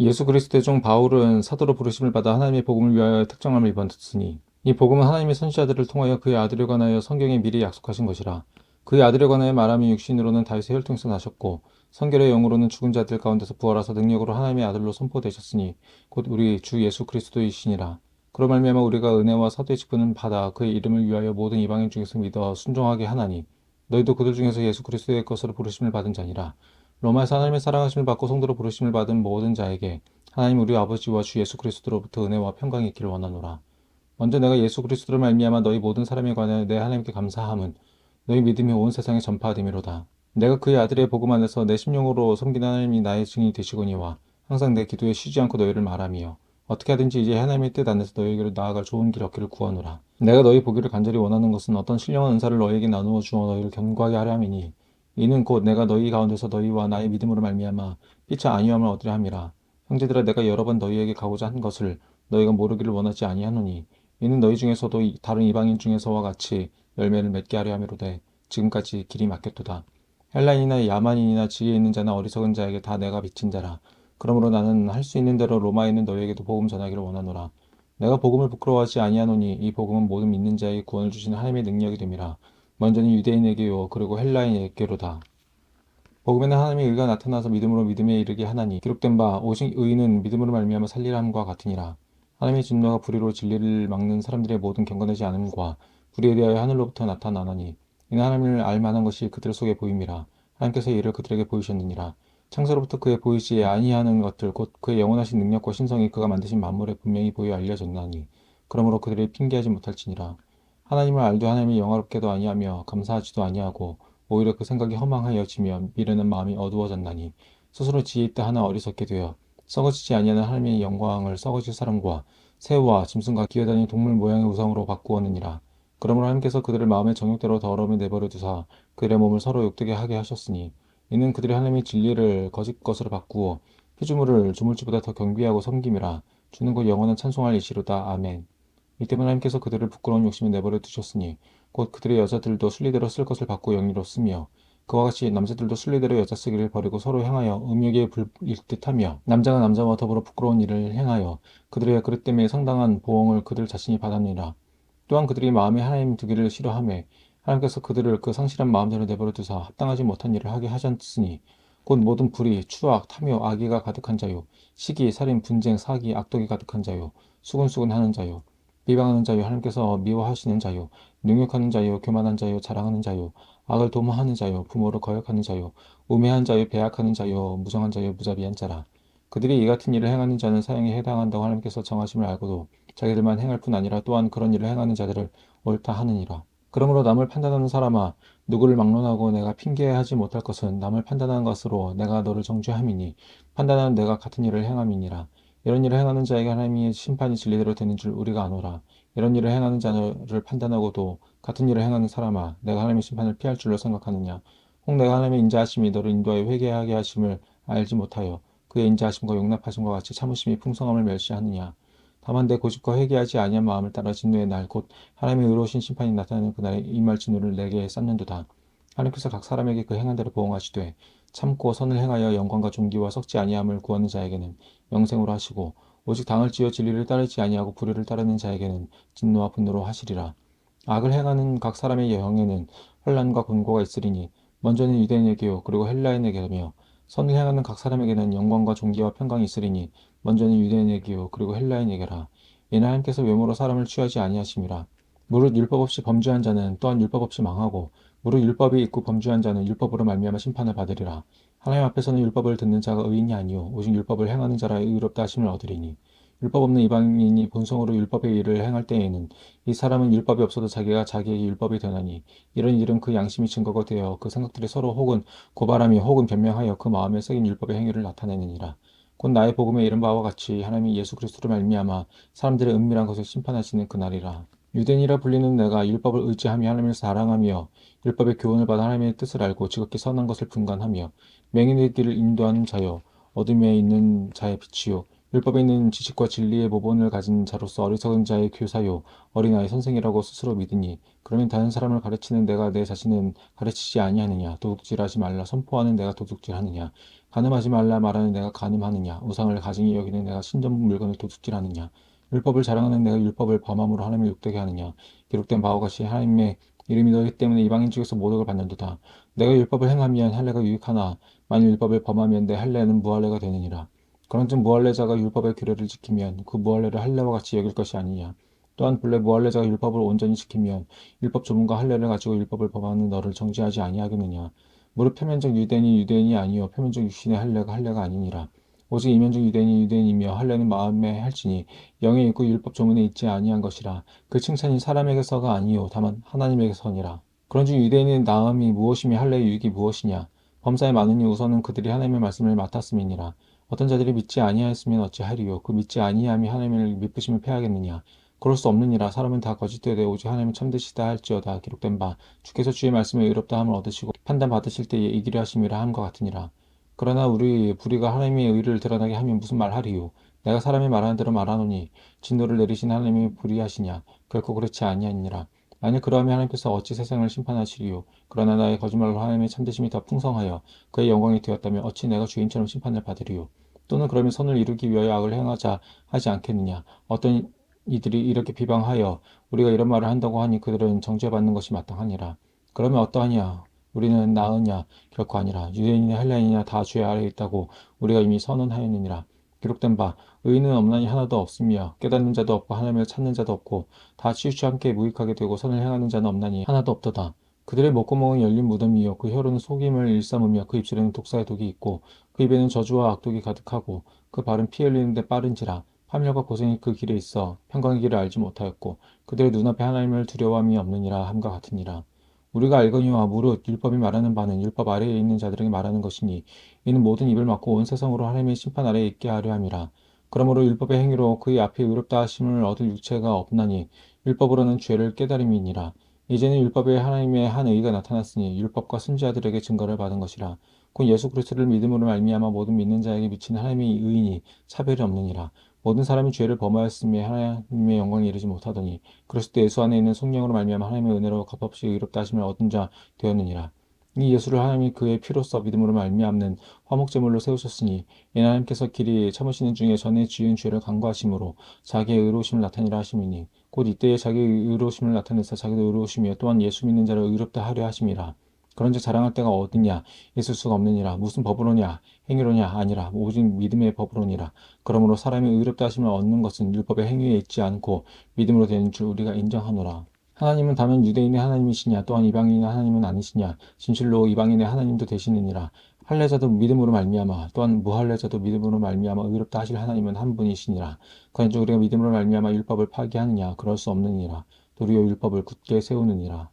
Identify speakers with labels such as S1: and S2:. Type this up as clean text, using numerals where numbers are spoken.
S1: 예수 그리스도의 종 바울은 사도로 부르심을 받아 하나님의 복음을 위하여 특정함을 입었으니 이 복음은 하나님의 선지자들을 통하여 그의 아들에 관하여 성경에 미리 약속하신 것이라. 그의 아들에 관하여 말하면 육신으로는 다윗의 혈통에서 나셨고 성결의 영으로는 죽은 자들 가운데서 부활하사 능력으로 하나님의 아들로 선포되셨으니 곧 우리 주 예수 그리스도이시니라. 그로 말미암아 우리가 은혜와 사도의 직분을 받아 그의 이름을 위하여 모든 이방인 중에서 믿어 순종하게 하나니 너희도 그들 중에서 예수 그리스도의 것으로 부르심을 받은 자니라. 로마에서 하나님의 사랑하심을 받고 성도로 부르심을 받은 모든 자에게 하나님 우리 아버지와 주 예수 그리스도로부터 은혜와 평강이 있기를 원하노라. 먼저 내가 예수 그리스도를 말미암아 너희 모든 사람에 관하여 내 하나님께 감사함은 너희 믿음이 온 세상에 전파됨이로다. 내가 그의 아들의 복음 안에서 내 심령으로 섬기는 하나님이 나의 증인이 되시거니와 항상 내 기도에 쉬지 않고 너희를 말하며 어떻게 하든지 이제 하나님의 뜻 안에서 너희에게로 나아갈 좋은 길 얻기를 구하노라. 내가 너희 보기를 간절히 원하는 것은 어떤 신령한 은사를 너희에게 나누어 주어 너희를 견고하게 하려 함이니 이는 곧 내가 너희 가운데서 너희와 나의 믿음으로 말미암아 피차 안위함을 얻으려 함이라. 형제들아 내가 여러 번 너희에게 가고자 한 것을 너희가 모르기를 원하지 아니하노니 이는 너희 중에서도 다른 이방인 중에서와 같이 열매를 맺게 하려 함이로되 지금까지 길이 막혔도다. 헬라인이나 야만인이나 지혜 있는 자나 어리석은 자에게 다 내가 빚진 자라. 그러므로 나는 할 수 있는 대로 로마에 있는 너희에게도 복음 전하기를 원하노라. 내가 복음을 부끄러워하지 아니하노니 이 복음은 모든 믿는 자에게 구원을 주시는 하나님의 능력이 됨이라. 먼저는 유대인에게요 그리고 헬라인에게로다. 복음에는 하나님의 의가 나타나서 믿음으로 믿음에 이르게 하나니 기록된 바 오직 의인은 믿음으로 말미암아 살리라 함과 같으니라. 하나님의 진노가 불의로 진리를 막는 사람들의 모든 경건하지 않음과 불의에 대하여 하늘로부터 나타나나니 이는 하나님을 알 만한 것이 그들 속에 보임이라. 하나님께서 이를 그들에게 보이셨느니라. 창세로부터 그의 보이지 아니하는 것들 곧 그의 영원하신 능력과 신성이 그가 만드신 만물에 분명히 보여 알려졌나니 그러므로 그들이 핑계하지 못할지니라. 하나님을 알되 하나님이 영화롭게도 아니하며 감사하지도 아니하고 오히려 그 생각이 허망하여지며 미련한 마음이 어두워졌나니 스스로 지혜 있다 하나 어리석게 되어 썩어지지 아니하는 하나님의 영광을 썩어질 사람과 새와 짐승과 기어다니는 동물 모양의 우상으로 바꾸었느니라. 그러므로 하나님께서 그들을 마음의 정욕대로 더러움에 내버려 두사 그들의 몸을 서로 욕되게 하게 하셨으니 이는 그들이 하나님의 진리를 거짓 것으로 바꾸어 피조물을 조물주보다 더 경비하고 섬김이라. 주는 곧 영원한 찬송할 이시로다. 아멘. 이 때문에 하나님께서 그들을 부끄러운 욕심에 내버려 두셨으니 곧 그들의 여자들도 순리대로 쓸 것을 받고 영리로 쓰며 그와 같이 남자들도 순리대로 여자 쓰기를 버리고 서로 향하여 음욕에 불일 듯하며 남자가 남자와 더불어 부끄러운 일을 행하여 그들의 그릇 때문에 상당한 보응을 그들 자신이 받았느니라. 또한 그들이 마음에 하나님 두기를 싫어하며 하나님께서 그들을 그 상실한 마음대로 내버려 두사 합당하지 못한 일을 하게 하셨으니 곧 모든 불의, 추악, 탐욕, 악의가 가득한 자요 시기, 살인, 분쟁, 사기, 악독이 가득한 자요 수군수군하는 자요 비방하는 자요 하나님께서 미워하시는 자요 능욕하는 자요 교만한 자요 자랑하는 자요 악을 도모하는 자요 부모를 거역하는 자요 우매한 자요 배약하는 자요 무정한 자요 무자비한 자라. 그들이 이 같은 일을 행하는 자는 사형에 해당한다고 하나님께서 정하심을 알고도 자기들만 행할 뿐 아니라 또한 그런 일을 행하는 자들을 옳다 하느니라. 그러므로 남을 판단하는 사람아 누구를 막론하고 내가 핑계하지 못할 것은 남을 판단하는 것으로 내가 너를 정죄함이니 판단하는 내가 같은 일을 행함이니라. 이런 일을 행하는 자에게 하나님의 심판이 진리대로 되는 줄 우리가 아노라. 이런 일을 행하는 자를 판단하고도 같은 일을 행하는 사람아 내가 하나님의 심판을 피할 줄로 생각하느냐. 혹 내가 하나님의 인자하심이 너를 인도하여 회개하게 하심을 알지 못하여 그의 인자하심과 용납하심과 같이 참으심이 풍성함을 멸시하느냐. 다만 내 고집과 회개하지 아니한 마음을 따라 진노의 날 곧 하나님의 의로우신 심판이 나타나는 그날에 임할 진노를 내게 쌓는도다. 하나님께서 각 사람에게 그 행한 대로 보응하시되 참고 선을 행하여 영광과 존귀와 썩지 아니함을 구하는 자에게는 영생으로 하시고 오직 당할지어 진리를 따르지 아니하고 불의를 따르는 자에게는 진노와 분노로 하시리라. 악을 행하는 각 사람의 영에는 혼란과 곤고가 있으리니 먼저는 유대인에게요 그리고 헬라인에게며 선을 행하는 각 사람에게는 영광과 존귀와 평강이 있으리니 먼저는 유대인에게요 그리고 헬라인에게라. 이는 하나님께서 외모로 사람을 취하지 아니하심이라. 무릇 율법 없이 범죄한 자는 또한 율법 없이 망하고 무릇 율법이 있고 범죄한 자는 율법으로 말미암아 심판을 받으리라. 하나님 앞에서는 율법을 듣는 자가 의인이 아니요 오직 율법을 행하는 자라 의롭다 하심을 얻으리니 율법 없는 이방인이 본성으로 율법의 일을 행할 때에는 이 사람은 율법이 없어도 자기가 자기에게 율법이 되나니 이런 일은 그 양심이 증거가 되어 그 생각들이 서로 혹은 고발하며 혹은 변명하여 그 마음에 새긴 율법의 행위를 나타내느니라. 곧 나의 복음에 이른 바와 같이 하나님이 예수 그리스도로 말미암아 사람들의 은밀한 것을 심판하시는 그날이라. 유대인이라 불리는 내가 율법을 의지하며 하나님을 사랑하며 율법의 교훈을 받아 하나님의 뜻을 알고 지극히 선한 것을 분간하며 맹인의 길을 인도하는 자요 어둠에 있는 자의 빛이요 율법에 있는 지식과 진리의 모본을 가진 자로서 어리석은 자의 교사요 어린아이 선생이라고 스스로 믿으니 그러면 다른 사람을 가르치는 내가 내 자신은 가르치지 아니하느냐 도둑질하지 말라 선포하는 내가 도둑질하느냐 간음하지 말라 말하는 내가 간음하느냐? 우상을 가증히 여기는 내가 신전 물건을 도둑질하느냐? 율법을 자랑하는 내가 율법을 범함으로 하나님을 욕되게 하느냐? 기록된 바와 같이 하나님의 이름이 너희 때문에 이방인 중에서 모독을 받는도다. 내가 율법을 행하면 할례가 유익하나 만일 율법을 범하면 내 할례는 무할례가 되느니라. 그런즉 무할례자가 율법의 규례를 지키면 그 무할례를 할례와 같이 여길 것이 아니냐. 또한 본래 무할례자가 율법을 온전히 지키면 율법 조문과 할례를 가지고 율법을 범하는 너를 정죄하지 아니하겠느냐. 무릇 표면적 유대인이 유대인이 아니요 표면적 육신의 할례가 할례가 아니니라. 오직 이면적 유대인이 유대인이며 할례는 마음에 할지니 영에 있고 율법 조문에 있지 아니한 것이라. 그 칭찬이 사람에게서가 아니요 다만 하나님에게서니라. 그런즉 유대인의 나음이 무엇이며 할례의 유익이 무엇이냐. 범사에 많으니 우선은 그들이 하나님의 말씀을 맡았음이니라. 어떤 자들이 믿지 아니하였으면 어찌하리요. 그 믿지 아니함이 하나님을 미쁘심을 패하겠느냐. 그럴 수 없느니라. 사람은 다 거짓되되 오직 하나님은 참되시다 할지어다. 기록된 바 주께서 주의 말씀에 의롭다 함을 얻으시고 판단 받으실 때에 이기려 하심이라 함과 같으니라. 그러나 우리 불의가 하나님의 의를 드러나게 하면 무슨 말하리요. 내가 사람이 말하는 대로 말하노니 진노를 내리신 하나님이 불의하시냐. 결코 그렇지 아니하니라. 만일 그러하면 하나님께서 어찌 세상을 심판하시리요. 그러나 나의 거짓말로 하나님의 참되심이 더 풍성하여 그의 영광이 되었다면 어찌 내가 주인처럼 심판을 받으리요. 또는 그러면 선을 이루기 위하여 악을 행하자 하지 않겠느냐. 어떤 이들이 이렇게 비방하여 우리가 이런 말을 한다고 하니 그들은 정죄받는 것이 마땅하니라. 그러면 어떠하냐? 우리는 나으냐? 결코 아니라. 유대인이냐 헬라인이냐 다 죄 아래에 있다고 우리가 이미 선언하였느니라. 기록된 바 의인은 없나니 하나도 없으며 깨닫는 자도 없고 하나님을 찾는 자도 없고 다 치우쳐 함께 무익하게 되고 선을 행하는 자는 없나니 하나도 없도다. 그들의 목구멍은 열린 무덤이요 그 혀로는 속임을 일삼으며 그 입술에는 독사의 독이 있고 그 입에는 저주와 악독이 가득하고 그 발은 피 흘리는데 빠른지라. 파멸과 고생이 그 길에 있어 평강의 길을 알지 못하였고 그들의 눈앞에 하나님을 두려워함이 없느니라 함과 같으니라. 우리가 알거니와 무릇 율법이 말하는 바는 율법 아래에 있는 자들에게 말하는 것이니 이는 모든 입을 막고 온 세상으로 하나님의 심판 아래에 있게 하려 함이라. 그러므로 율법의 행위로 그의 앞에 의롭다 하심을 얻을 육체가 없나니 율법으로는 죄를 깨달음이니라. 이제는 율법에 하나님의 한 의가 나타났으니 율법과 선지자들에게 증거를 받은 것이라. 곧 예수 그리스도를 믿음으로 말미암아 모든 믿는 자에게 미친 하나님의 의인이 차별이 없느니라. 모든 사람이 죄를 범하였음에 하나님의 영광에 이르지 못하더니 그리스도 예수 안에 있는 성령으로 말미암아 하나님의 은혜로 값없이 의롭다 하심을 얻은 자 되었느니라. 이 예수를 하나님이 그의 피로써 믿음으로 말미암는 화목제물로 세우셨으니 이는 하나님께서 길이 참으시는 중에 전에 지은 죄를 간구하심으로 자기의 의로우심을 나타내려 하심이니 곧 이때에 자기의 의로우심을 나타내사 자기도 의로우시며 또한 예수 믿는 자를 의롭다 하려 하심이라. 그런즉 자랑할 데가 어디냐 있을 수가 없느니라. 무슨 법으로냐 행위로냐 아니라 오직 믿음의 법으로니라. 그러므로 사람이 의롭다 하심을 얻는 것은 율법의 행위에 있지 않고 믿음으로 되는 줄 우리가 인정하노라. 하나님은 다만 유대인의 하나님이시냐 또한 이방인의 하나님은 아니시냐. 진실로 이방인의 하나님도 되시느니라. 할례자도 믿음으로 말미암아 또한 무할례자도 믿음으로 말미암아 의롭다 하실 하나님은 한 분이시니라. 그런즉 우리가 믿음으로 말미암아 율법을 파기하느냐 그럴 수 없느니라. 도리어 율법을 굳게 세우느니라.